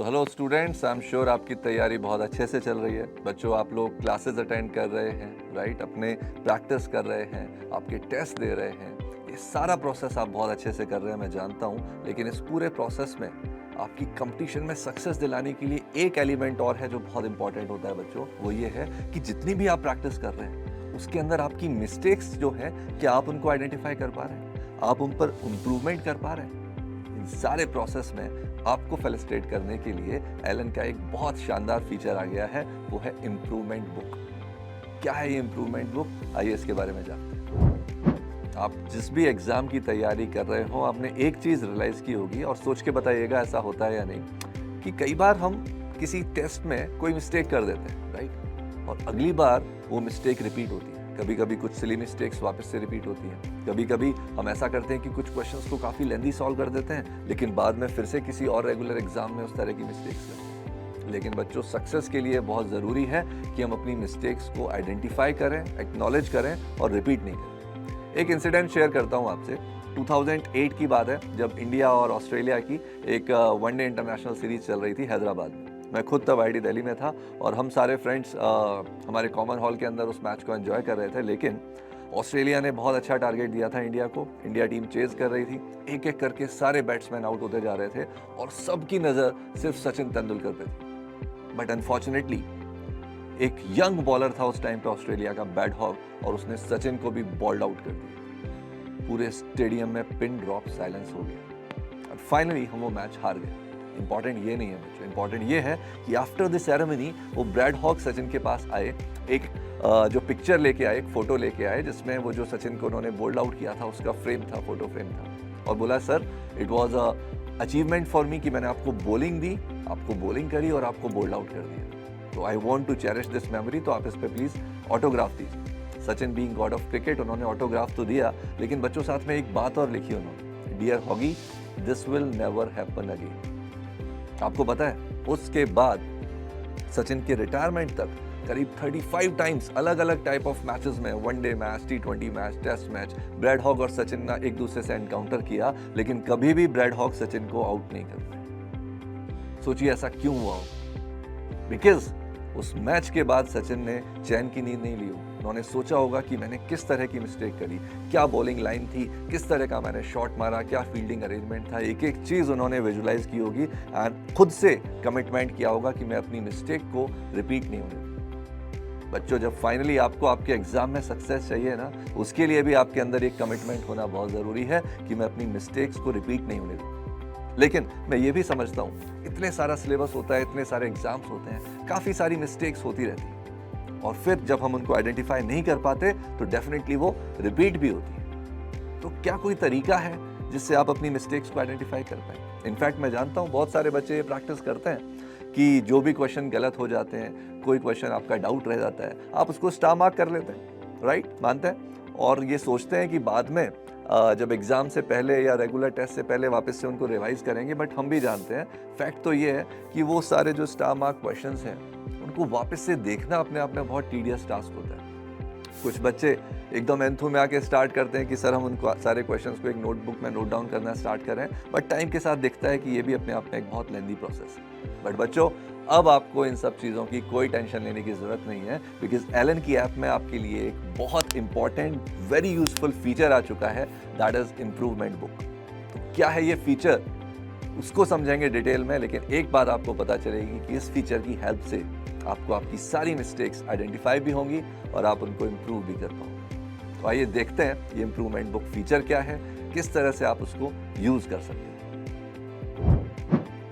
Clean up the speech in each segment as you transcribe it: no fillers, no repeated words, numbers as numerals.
So hello students, I am sure आपकी तैयारी बहुत अच्छे से चल रही है। बच्चों, आप लोग क्लासेस अटेंड कर रहे हैं, राइट? अपने प्रैक्टिस कर रहे हैं, आपके टेस्ट दे रहे हैं। ये सारा प्रोसेस आप बहुत अच्छे से कर रहे हैं, मैं जानता हूँ। लेकिन इस पूरे प्रोसेस में आपकी कंपटीशन में सक्सेस दिलाने के लिए एक एलिमेंट और है जो बहुत इंपॉर्टेंट होता है बच्चों। वो ये है कि जितनी भी आप प्रैक्टिस कर रहे हैं उसके अंदर आपकी मिस्टेक्स जो है, क्या आप उनको आइडेंटिफाई कर पा रहे हैं? आप उन पर इम्प्रूवमेंट कर पा रहे हैं? इन सारे प्रोसेस में आपको फेलिसिटेट करने के लिए एलन का एक बहुत शानदार फीचर आ गया है, वो है इम्प्रूवमेंट बुक। क्या है ये इम्प्रूवमेंट बुक? आइए इसके बारे में जानते हैं। आप जिस भी एग्जाम की तैयारी कर रहे हो, आपने एक चीज रियलाइज की होगी और सोच के बताइएगा ऐसा होता है या नहीं, कि कई बार हम किसी टेस्ट में कोई मिस्टेक कर देते हैं, राइट? और अगली बार वो मिस्टेक रिपीट होती है। कभी कभी कुछ सिली मिस्टेक्स वापस से रिपीट होती हैं। कभी कभी हम ऐसा करते हैं कि कुछ क्वेश्चंस को काफ़ी लेंदी सॉल्व कर देते हैं, लेकिन बाद में फिर से किसी और रेगुलर एग्जाम में उस तरह की मिस्टेक्स करते हैं। लेकिन बच्चों, सक्सेस के लिए बहुत ज़रूरी है कि हम अपनी मिस्टेक्स को आइडेंटिफाई करें, एक्नॉलेज करें और रिपीट नहीं करें। एक इंसिडेंट शेयर करता हूँ आपसे। 2008 की बात है, जब इंडिया और ऑस्ट्रेलिया की एक वनडे इंटरनेशनल सीरीज चल रही थी हैदराबाद में। मैं खुद तब आईआईटी दिल्ली में था और हम सारे फ्रेंड्स हमारे कॉमन हॉल के अंदर उस मैच को एंजॉय कर रहे थे। लेकिन ऑस्ट्रेलिया ने बहुत अच्छा टारगेट दिया था इंडिया को। इंडिया टीम चेज कर रही थी, एक एक करके सारे बैट्समैन आउट होते जा रहे थे और सबकी नज़र सिर्फ सचिन तेंदुलकर पे थी। बट अनफॉर्चुनेटली एक यंग बॉलर था उस टाइम पे ऑस्ट्रेलिया का, बैड हॉग, और उसने सचिन को भी बॉल्ड आउट कर दिया। पूरे स्टेडियम में पिन ड्रॉप साइलेंस हो गया और फाइनली हम वो मैच हार गए। इंपॉर्टेंट ये नहीं है बच्चों, इंपॉर्टेंट ये है कि आफ्टर द सेरेमनी वो ब्रैड हॉग सचिन के पास आए, एक जो पिक्चर लेके आए, एक फोटो लेके आए जिसमें वो जो सचिन को उन्होंने बोल्ड आउट किया था उसका फ्रेम था, फोटो फ्रेम था, और बोला, sir it was a achievement for me कि मैंने आपको बॉलिंग दी, आपको बॉलिंग करी और आपको बोल्ड आउट कर दिया। तो I want to cherish this memory, तो आप इस पर प्लीज ऑटोग्राफ दीजिए। Sachin being god of cricket, उन्होंने ऑटोग्राफ तो दिया, लेकिन बच्चों साथ में एक बात और लिखी उन्होंने, dear Hoggy, this will never happen again. आपको पता है उसके बाद सचिन के रिटायरमेंट तक करीब 35 टाइम्स अलग अलग टाइप ऑफ मैचेस में, one day match, T20 match, test match, Brad Hogg और सचिन ने एक दूसरे से एनकाउंटर किया, लेकिन कभी भी ब्रैड हॉग सचिन को आउट नहीं कर पाए। सोचिए ऐसा क्यों हुआ हो? बिकॉज उस मैच के बाद सचिन ने चैन की नींद नहीं ली हो। उन्होंने सोचा होगा कि मैंने किस तरह की मिस्टेक करी, क्या बॉलिंग लाइन थी, किस तरह का मैंने शॉट मारा, क्या फील्डिंग अरेंजमेंट था। एक एक चीज़ उन्होंने विजुलाइज की होगी एंड खुद से कमिटमेंट किया होगा कि मैं अपनी मिस्टेक को रिपीट नहीं होने दूंगा। बच्चों, जब फाइनली आपको आपके एग्जाम में सक्सेस चाहिए ना, उसके लिए भी आपके अंदर एक कमिटमेंट होना बहुत ज़रूरी है कि मैं अपनी मिस्टेक्स को रिपीट नहीं होने दूंगा। लेकिन मैं ये भी समझता हूँ, इतने सारा सिलेबस होता है, इतने सारे एग्जाम्स होते हैं, काफ़ी सारी मिस्टेक्स होती रहती हैं, और फिर जब हम उनको आइडेंटिफाई नहीं कर पाते तो डेफिनेटली वो रिपीट भी होती है। तो क्या कोई तरीका है जिससे आप अपनी मिस्टेक्स को आइडेंटिफाई कर पाए? इनफैक्ट मैं जानता हूँ बहुत सारे बच्चे ये प्रैक्टिस करते हैं कि जो भी क्वेश्चन गलत हो जाते हैं, कोई क्वेश्चन आपका डाउट रह जाता है, आप उसको स्टार मार्क कर लेते हैं, राइट? मानते हैं और ये सोचते हैं कि बाद में जब एग्ज़ाम से पहले या रेगुलर टेस्ट से पहले वापस से उनको रिवाइज करेंगे। बट हम भी जानते हैं, फैक्ट तो ये है कि वो सारे जो स्टार मार्क क्वेश्चंस हैं उनको वापस से देखना अपने आप में बहुत टीडियस टास्क होता है। कुछ बच्चे एकदम एंथू में आके स्टार्ट करते हैं कि सर हम उनको सारे क्वेश्चंस को एक नोटबुक में नोट डाउन करना स्टार्ट करें, बट टाइम के साथ दिखता है कि ये भी अपने आप में एक बहुत लेंदी प्रोसेस है। बट बच्चों, अब आपको इन सब चीज़ों की कोई टेंशन लेने की ज़रूरत नहीं है, बिकॉज एलन की ऐप में आपके लिए एक बहुत इंपॉर्टेंट, वेरी यूजफुल फीचर आ चुका है, दैट इज इम्प्रूवमेंट बुक। तो क्या है ये फीचर, उसको समझेंगे डिटेल में, लेकिन एक बात आपको पता चलेगी कि इस फीचर की हेल्प से आपको आपकी सारी मिस्टेक्स आइडेंटिफाई भी होंगी और आप उनको इम्प्रूव भी कर पाओगे। तो आइए देखते हैं ये इम्प्रूवमेंट बुक फीचर क्या है, किस तरह से आप उसको यूज़ कर सकते हैं।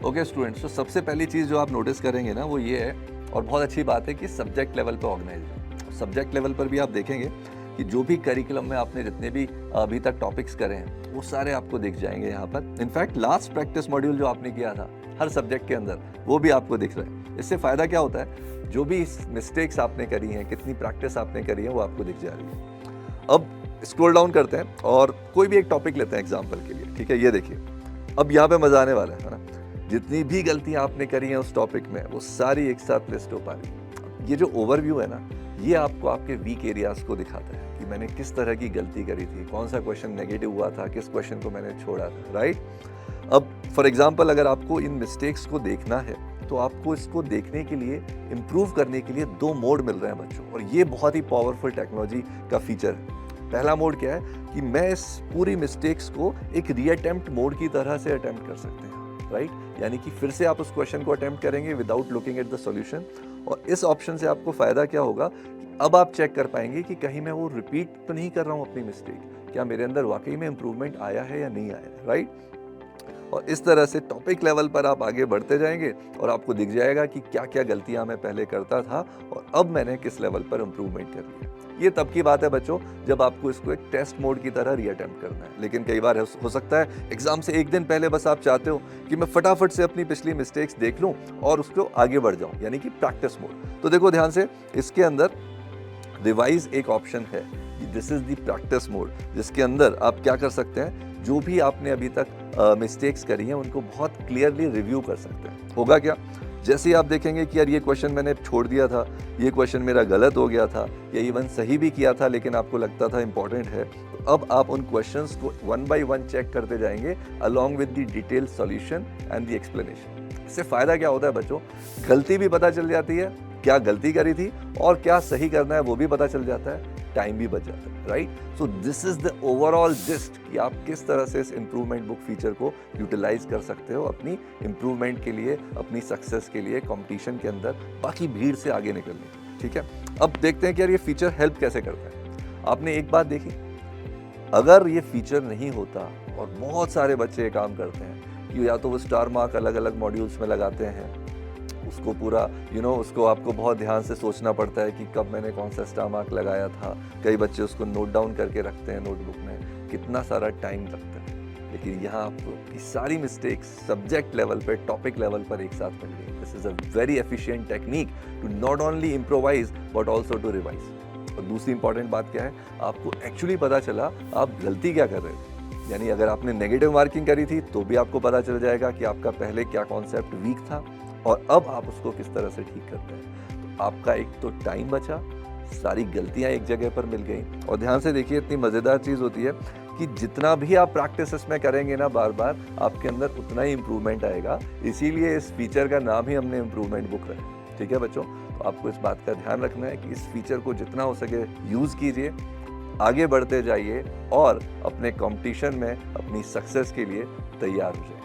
ओके स्टूडेंट्स, तो सबसे पहली चीज़ जो आप नोटिस करेंगे ना, वो ये है, और बहुत अच्छी बात है, कि सब्जेक्ट लेवल पर ऑर्गेनाइज है। सब्जेक्ट लेवल पर भी आप देखेंगे कि जो भी करिकुलम में आपने जितने भी अभी तक टॉपिक्स करे हैं वो सारे आपको दिख जाएंगे यहाँ पर। इनफैक्ट लास्ट प्रैक्टिस मॉड्यूल जो आपने किया था हर सब्जेक्ट के अंदर, वो भी आपको दिख रहा है। इससे फ़ायदा क्या होता है, जो भी मिस्टेक्स आपने करी हैं, कितनी प्रैक्टिस आपने करी है, वो आपको दिख जा रही है। अब स्क्रॉल डाउन करते हैं और कोई भी एक टॉपिक लेते हैं एग्जाम्पल के लिए, ठीक है? ये देखिए, अब यहाँ पे मजा आने वाला है ना। जितनी भी गलतियाँ आपने करी हैं उस टॉपिक में, वो सारी एक साथ लिस्ट हो पा रही। ये जो ओवरव्यू है ना, ये आपको आपके वीक एरियाज को दिखाता है कि मैंने किस तरह की गलती करी थी, कौन सा क्वेश्चन नेगेटिव हुआ था, किस क्वेश्चन को मैंने छोड़ा था, राइट? अब फॉर एग्जाम्पल अगर आपको इन मिस्टेक्स को देखना है तो आपको इसको देखने के लिए, इम्प्रूव करने के लिए 2 मोड मिल रहे हैं बच्चों, और ये बहुत ही पावरफुल टेक्नोलॉजी का फीचर है। पहला मोड क्या है कि मैं इस पूरी मिस्टेक्स को एक रीअटेम्प्ट मोड की तरह से अटेम्प्ट कर सकते हैं, राइट? यानी कि फिर से आप उस क्वेश्चन को अटेम्प्ट करेंगे without looking at the solution, और इस ऑप्शन से आपको फ़ायदा क्या होगा, अब आप चेक कर पाएंगे कि कहीं मैं वो रिपीट तो नहीं कर रहा हूँ अपनी मिस्टेक, क्या मेरे अंदर वाकई में इंप्रूवमेंट आया है या नहीं आया है, राइट? और इस तरह से टॉपिक लेवल पर आप आगे बढ़ते जाएंगे और आपको दिख जाएगा कि क्या क्या गलतियां मैं पहले करता था और अब मैंने किस लेवल पर इंप्रूवमेंट कर लिया। ये तब की बात है बच्चों जब आपको इसको एक टेस्ट मोड की तरह रीअटेम्प्ट करना है, लेकिन कई बार हो सकता है एग्जाम से एक दिन पहले बस आप चाहते हो कि मैं फटाफट से अपनी पिछली मिस्टेक्स देख लूं और उसको आगे बढ़ जाऊं, यानी कि प्रैक्टिस मोड। तो देखो ध्यान से, इसके अंदर रिवाइज एक ऑप्शन है, this is the practice mode, जिसके अंदर आप क्या कर सकते हैं, जो भी आपने अभी तक मिस्टेक्स करी हैं उनको बहुत क्लियरली रिव्यू कर सकते हैं। होगा क्या, जैसे ही आप देखेंगे कि यार ये क्वेश्चन मैंने छोड़ दिया था, ये क्वेश्चन मेरा गलत हो गया था, या इवन सही भी किया था लेकिन आपको लगता था इंपॉर्टेंट है, तो अब आप उन क्वेश्चंस को 1 by 1 चेक करते जाएंगे along with the detail solution and the explanation. इससे फायदा क्या होता है बच्चों, गलती भी पता चल जाती है, क्या गलती करी थी और क्या सही करना है वो भी पता चल जाता है, टाइम भी बच जाता है, right? So this is the overall gist कि आप किस तरह से इस इंप्रूवमेंट बुक फीचर को यूटिलाइज कर सकते हो अपनी इंप्रूवमेंट के लिए, अपनी सक्सेस के लिए, कंपटीशन के अंदर बाकी भीड़ से आगे निकलने के लिए, ठीक है? अब देखते हैं कि यार ये फीचर हेल्प कैसे करता है। आपने एक बात देखी, अगर ये फीचर नहीं होता और बहुत सारे बच्चे ये काम करते हैं कि या तो वो स्टार मार्क अलग अलग मॉड्यूल्स में लगाते हैं, उसको पूरा उसको आपको बहुत ध्यान से सोचना पड़ता है कि कब मैंने कौन सा स्टार मार्क लगाया था, कई बच्चे उसको नोट डाउन करके रखते हैं नोटबुक में, कितना सारा टाइम लगता है। लेकिन यहाँ आपको की सारी मिस्टेक्स सब्जेक्ट लेवल पर, टॉपिक लेवल पर एक साथ मिल गई। This is a very efficient technique to not only improvise but also to revise. और दूसरी इंपॉर्टेंट बात क्या है, आपको एक्चुअली पता चला आप गलती क्या कर रहे थे। यानी अगर आपने नेगेटिव मार्किंग करी थी तो भी आपको पता चल जाएगा कि आपका पहले क्या कॉन्सेप्ट वीक था और अब आप उसको किस तरह से ठीक करते हैं। तो आपका एक तो टाइम बचा, सारी गलतियां एक जगह पर मिल गई। और ध्यान से देखिए, इतनी मज़ेदार चीज़ होती है कि जितना भी आप प्रैक्टिस इसमें करेंगे ना बार बार, आपके अंदर उतना ही इम्प्रूवमेंट आएगा। इसीलिए इस फीचर का नाम ही हमने इम्प्रूवमेंट बुक रखा, ठीक है बच्चों? तो आपको इस बात का ध्यान रखना है कि इस फीचर को जितना हो सके यूज़ कीजिए, आगे बढ़ते जाइए और अपने कंपटीशन में अपनी सक्सेस के लिए तैयार हो जाइए।